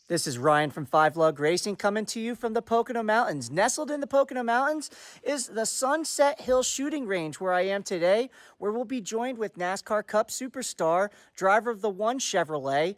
This is Ryan from Lug Racing coming to you from the Pocono Mountains. Nestled in the Pocono Mountains is the Sunset Hill Shooting Range where I am today, where we'll be joined with NASCAR Cup superstar, driver of the One Chevrolet,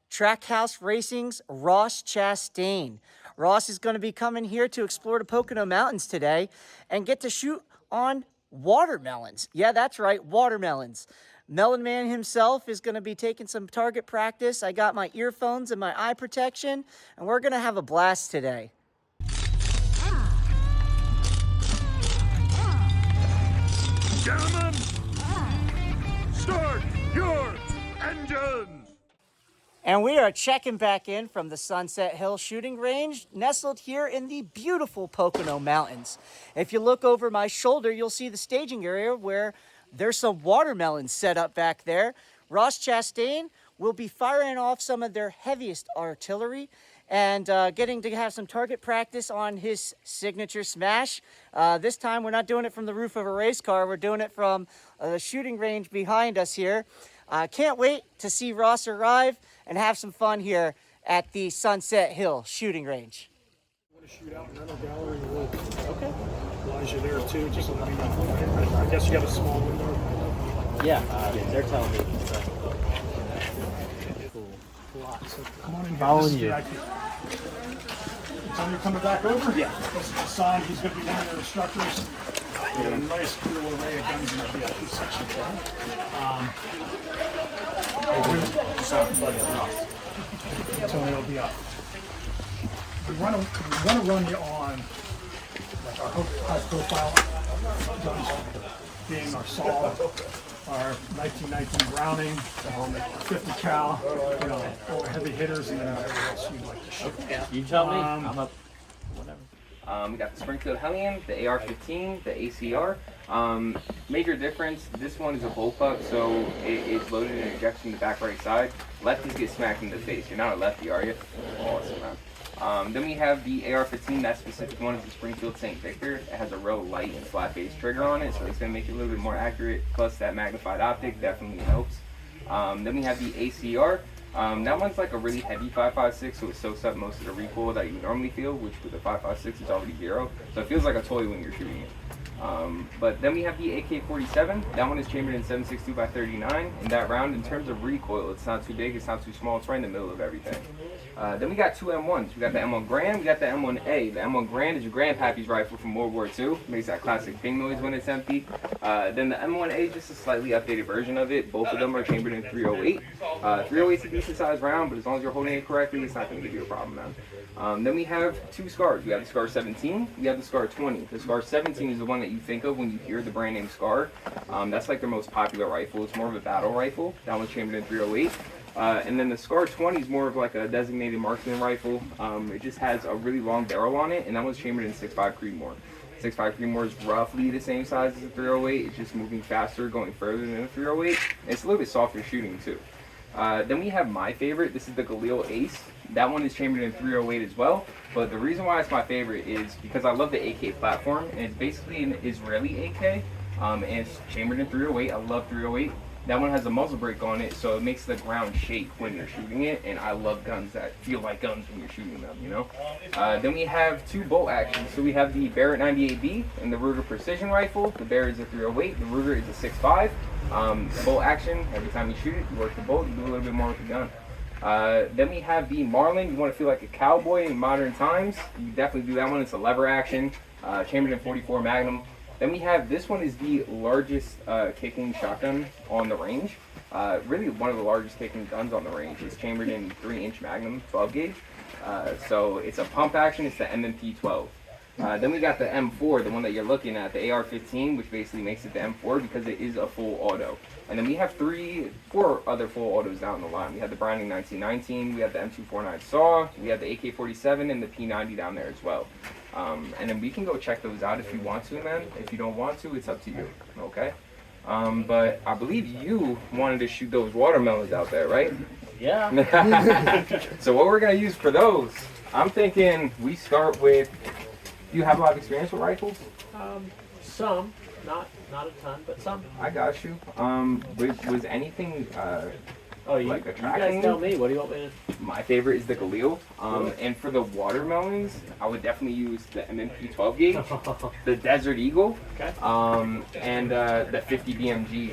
Trackhouse Racing's Ross Chastain. Ross is going to be coming here to explore the Pocono Mountains today and get to shoot on watermelons. Yeah, that's right, watermelons. Melon Man himself is going to be taking some target practice. I got my earphones and my eye protection, and we're going to have a blast today. Gentlemen, start your engines! And we are checking back in from the Sunset Hill Shooting Range, nestled here in the beautiful Pocono Mountains. If you look over my shoulder, you'll see the staging area where there's some watermelons set up back there. Ross Chastain will be firing off some of their heaviest artillery and getting to have some target practice on his signature smash. This time we're not doing it from the roof of a race car. We're doing it from the shooting range behind us here. Can't wait to see Ross arrive and have some fun here at the Sunset Hill Shooting Range. Want to shoot out in rental gallery? Okay. While you're there too, just let me know. I guess you have a small window. Yeah, they're telling me. Cool. So come on in here. Following you. So you're coming back over? Yeah. This is Hassan. He's going to be one of your instructors. We have a nice cool array of guns in the VIP section. Tony will be up. We want to run you on like our high profile guns, being our Saw, our 1919 Browning, 50 cal, all the heavy hitters, and then whatever else you'd like to shoot. You tell me. I'm up. Whatever. We got the Springfield Hellion, the AR-15, the ACR. Major difference, this one is a bullpup, so it's loaded and ejects from the back right side. Lefties get smacked in the face. You're not a lefty, are you? Awesome, man. Then we have the AR-15. That specific one is the Springfield St. Victor. It has a real light and flat base trigger on it, so it's going to make it a little bit more accurate. Plus, that magnified optic definitely helps. Then we have the ACR. That one's like a really heavy 5.56, so it soaks up most of the recoil that you would normally feel, which with the 5.56 is already 0. So it feels like a toy when you're shooting it. But then we have the AK-47. That one is chambered in 7.62 by 39. And that round, in terms of recoil, it's not too big, it's not too small, it's right in the middle of everything. Then we got two M1s. We got the M1 Grand, we got the M1A. The M1 Grand is your grandpappy's rifle from World War II. Makes that classic ping noise when it's empty. Then the M1A is just a slightly updated version of it. Both of them are chambered in 308. 308 is a decent sized round, but as long as you're holding it correctly, it's not going to give you a problem, man. Then we have two SCARs. We have the SCAR 17, we have the SCAR 20. The SCAR 17 is the one that you think of when you hear the brand name SCAR. That's like their most popular rifle. It's more of a battle rifle. That one's chambered in 308. And then the SCAR 20 is more of like a designated marksman rifle. It just has a really long barrel on it, and that one's chambered in 6.5 Creedmoor. 6.5 Creedmoor is roughly the same size as the 308. It's just moving faster, going further than the 308. And it's a little bit softer shooting too. Then we have my favorite. This is the Galil Ace. That one is chambered in 308 as well. But the reason why it's my favorite is because I love the AK platform, and it's basically an Israeli AK, and it's chambered in 308. I love 308. That one has a muzzle brake on it, so it makes the ground shake when you're shooting it, and I love guns that feel like guns when you're shooting them, you know? Then we have two bolt actions. So we have the Barrett 98B and the Ruger Precision Rifle. The Barrett is a 308, the Ruger is a 6.5. Bolt action, every time you shoot it, you work the bolt, you do a little bit more with the gun. Then we have the Marlin. You want to feel like a cowboy in modern times, you definitely do that one. It's a lever action, chambered in 44 Magnum. Then we have, this one is the largest kicking shotgun on the range. Really one of the largest kicking guns on the range. It's chambered in 3-inch Magnum 12 gauge. So it's a pump action, it's the MMP-12. Then we got the M4, the one that you're looking at, the AR-15, which basically makes it the M4 because it is a full auto. And then we have 4 other full autos down the line. We have the Browning 1919, we have the M249 Saw, we have the AK-47 and the P90 down there as well. And then we can go check those out if you want to, man. If you don't want to, it's up to you, okay? But I believe you wanted to shoot those watermelons out there, right? Yeah. So what we're gonna use for those, I'm thinking we start with, do you have a lot of experience with rifles? Some, not a ton, but some. I got you. Was anything Oh, you like a track guys hanging. tell me. What do you want me to? My favorite is the Galil. And for the watermelons, I would definitely use the MMP 12 gauge, the Desert Eagle, Okay. and the 50 BMG.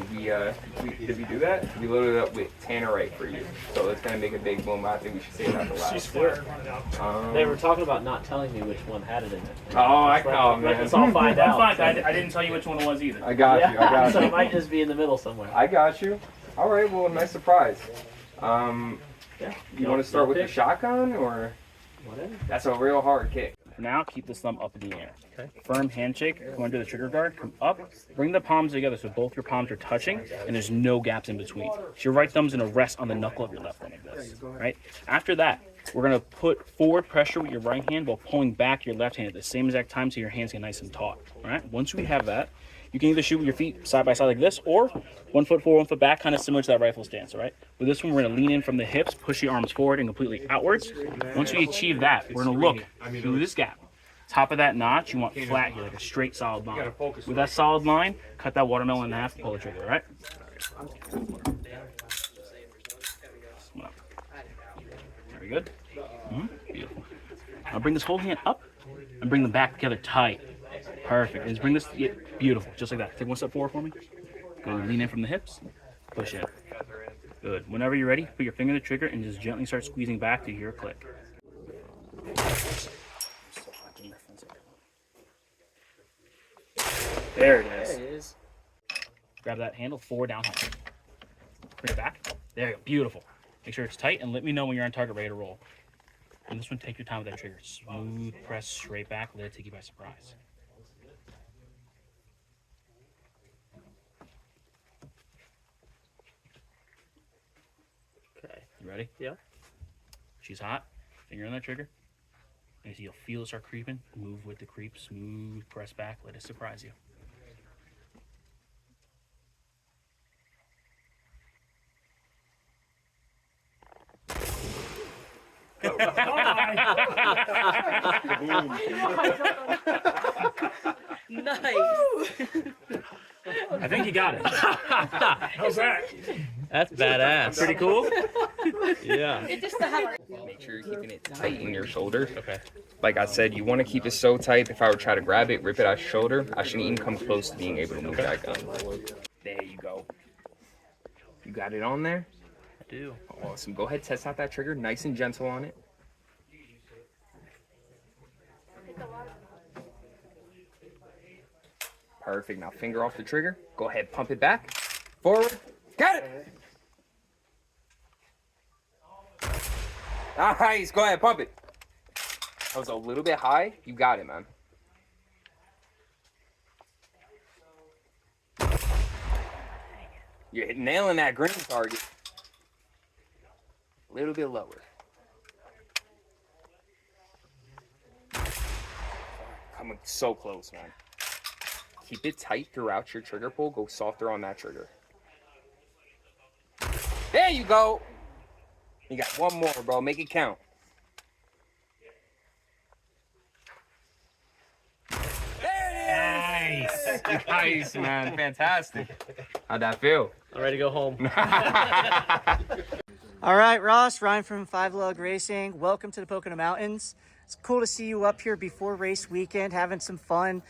Did we do that? We loaded it up with tannerite for you. So that's gonna make a big boom. I think we should save that for last. They were talking about not telling me which one had it in it. Oh, Let man. us all find out. Fine. I didn't tell you which one it was either. I got you. I got So you. it might just be in the middle somewhere. I got you. All right. Well, nice surprise. Yeah. You want to start with the shotgun or? Whatever. That's a real hard kick. For now, keep the thumb up in the air. Okay. Firm handshake, go under the trigger guard, come up, bring the palms together so both your palms are touching and there's no gaps in between. So your right thumb's gonna rest on the knuckle of your left thumb like this, right? After that, we're gonna put forward pressure with your right hand while pulling back your left hand at the same exact time so your hands get nice and taut, all right? Once we have that, you can either shoot with your feet side by side like this or 1 foot forward, 1 foot back, kind of similar to that rifle stance, all right? With this one, we're gonna lean in from the hips, push your arms forward and completely outwards. Once we achieve that, we're gonna look through this gap. Top of that notch, you want flat here, like a straight solid line. With that solid line, cut that watermelon in half and pull the trigger, all right? Very good. Beautiful. Now bring this whole hand up and bring them back together tight. Perfect. And just bring this, yeah, beautiful, just like that. Take 1 step forward for me. Good. Lean in from the hips. Push it. Good. Whenever you're ready, put your finger on the trigger and just gently start squeezing back to hear a click. There it is. Grab that handle, forward, down, high. Bring it back. There you go. Beautiful. Make sure it's tight and let me know when you're on target, ready to roll. And this one, take your time with that trigger. Smooth press straight back. Let it take you by surprise. Okay. You ready? Yeah. She's hot. Finger on that trigger. And you'll feel it start creeping. Move with the creep. Smooth press back. Let it surprise you. Nice. I think you got it. How's that? That's badass. Pretty cool? Yeah. Make sure you're keeping it tight in your shoulder. Okay. Like I said, you want to keep it so tight. If I were to try to grab it, rip it out your shoulder, I shouldn't even come close to being able to move that gun. There you go. You got it on there? I do. Awesome. Go ahead, test out that trigger. Nice and gentle on it. Perfect. Now finger off the trigger. Go ahead, pump it back. Forward. Got it. Nice. Go ahead, pump it. That was a little bit high. You got it, man. You're nailing that green target. A little bit lower. Coming so close, man. Keep it tight throughout your trigger pull. Go softer on that trigger. There you go. You got one more, bro. Make it count. There it is. Nice. Nice, man. Fantastic. How'd that feel? I'm ready to go home. All right, Ross, Ryan from Lug Racing. Welcome to the Pocono Mountains. It's cool to see you up here before race weekend, having some fun.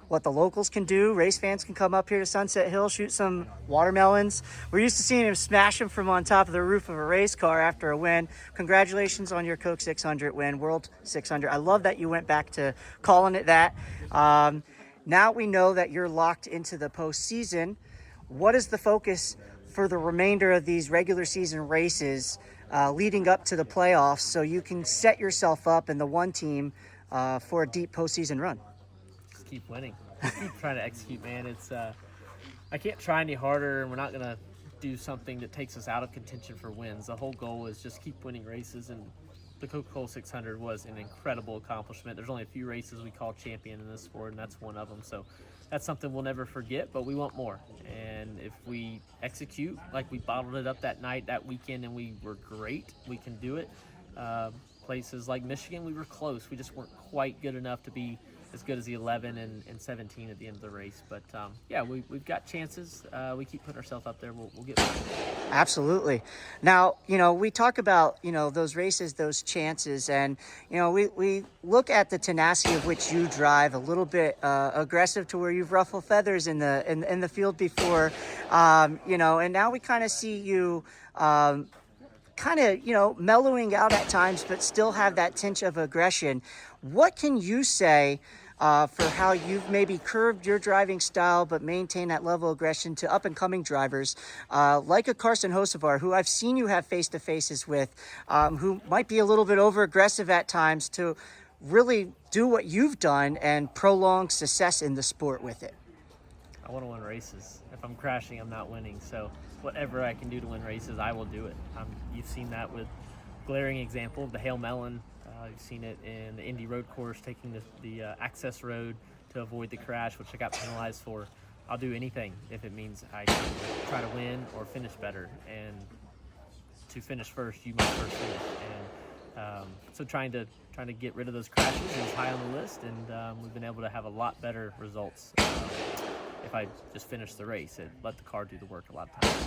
What the locals can do, race fans can come up here to Sunset Hill, shoot some watermelons. We're used to seeing him smash them from on top of the roof of a race car after a win. Congratulations on your Coke 600 win, World 600. I love that you went back to calling it that. Now we know that you're locked into the postseason. What is the focus for the remainder of these regular season races leading up to the playoffs so you can set yourself up in the one team for a deep postseason run? Keep winning. Keep trying to execute, man. It's I can't try any harder, and we're not gonna do something that takes us out of contention for wins. The whole goal is just keep winning races, and the Coca-Cola 600 was an incredible accomplishment. There's only a few races we call champion in this sport, and that's one of them. So that's something we'll never forget, but we want more. And if we execute like we bottled it up that night, that weekend, and we were great, we can do it. Places like Michigan, we were close. We just weren't quite good enough to be as good as the 11 and 17 at the end of the race. But yeah, we've got chances. We keep putting ourselves up there. We'll get back. Absolutely. Now, we talk about, those races, those chances, and, we look at the tenacity of which you drive, a little bit aggressive to where you've ruffled feathers in the field before, and now we kind of see you mellowing out at times, but still have that tinge of aggression. What can you say for how you've maybe curved your driving style, but maintain that level of aggression to up-and-coming drivers like a Carson Hocevar, who I've seen you have face-to-faces with, who might be a little bit over-aggressive at times to really do what you've done and prolong success in the sport with it? I want to win races. If I'm crashing, I'm not winning. So whatever I can do to win races, I will do it. You've seen that with glaring example of the Hail Melon. You've seen it in the Indy Road Course, taking the access road to avoid the crash, which I got penalized for. I'll do anything if it means I can try to win or finish better. And to finish first, you must first finish. And so trying to get rid of those crashes is high on the list, and we've been able to have a lot better results if I just finish the race and let the car do the work a lot of times.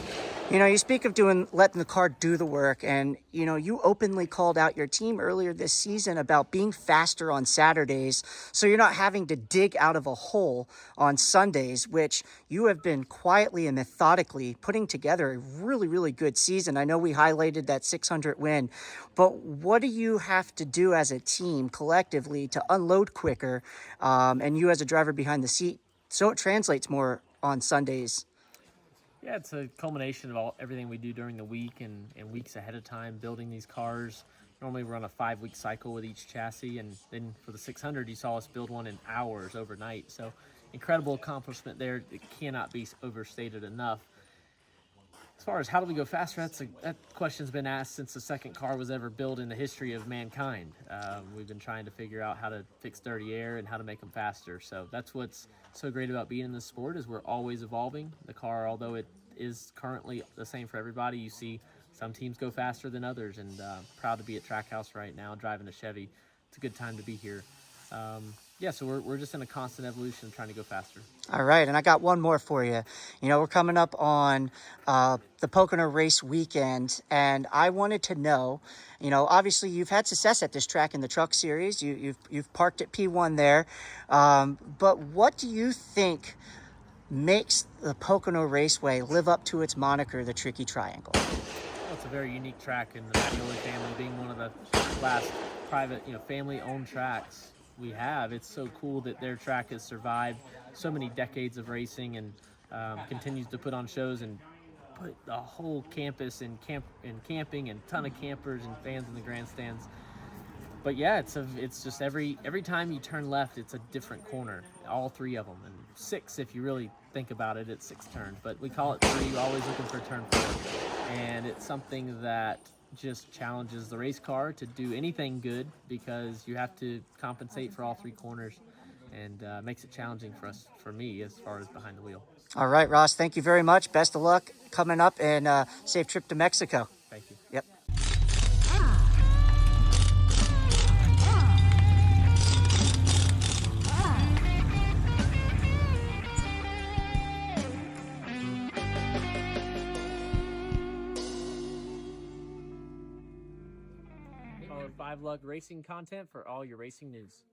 You speak of letting the car do the work, and, you openly called out your team earlier this season about being faster on Saturdays, so you're not having to dig out of a hole on Sundays, which you have been quietly and methodically putting together a really, really good season. I know we highlighted that 600 win, but what do you have to do as a team collectively to unload quicker, and you as a driver behind the seat, so it translates more on Sundays? Yeah, it's a culmination of everything we do during the week and weeks ahead of time, building these cars. Normally we're on a 5-week cycle with each chassis, and then for the 600, you saw us build one in hours overnight. So incredible accomplishment there. It cannot be overstated enough. As far as how do we go faster, that question's been asked since the second car was ever built in the history of mankind. We've been trying to figure out how to fix dirty air and how to make them faster. So that's what's so great about being in this sport, is we're always evolving. The car, although it is currently the same for everybody, you see some teams go faster than others, and proud to be at Trackhouse right now driving a Chevy. It's a good time to be here. Yeah, so we're just in a constant evolution of trying to go faster. All right, and I got one more for you. We're coming up on the Pocono Race weekend, and I wanted to know, obviously you've had success at this track in the Truck Series. You've parked at P1 there, but what do you think makes the Pocono Raceway live up to its moniker, the Tricky Triangle? Well, it's a very unique track, and the Mattioli family being one of the last private, family-owned tracks we have. It's so cool that their track has survived so many decades of racing and continues to put on shows and put the whole campus in camping and ton of campers and fans in the grandstands. But yeah, it's just every time you turn left, it's a different corner, all 3 of them, and 6 if you really think about it. It's 6 turns, but we call it 3, always looking for turn 4, and it's something that just challenges the race car to do anything good, because you have to compensate for all 3 corners, and makes it challenging for me as far as behind the wheel. All right, Ross, thank you very much. Best of luck coming up, and safe trip to Mexico. Thank you. Yep. Follow 5 Lug Racing content for all your racing news.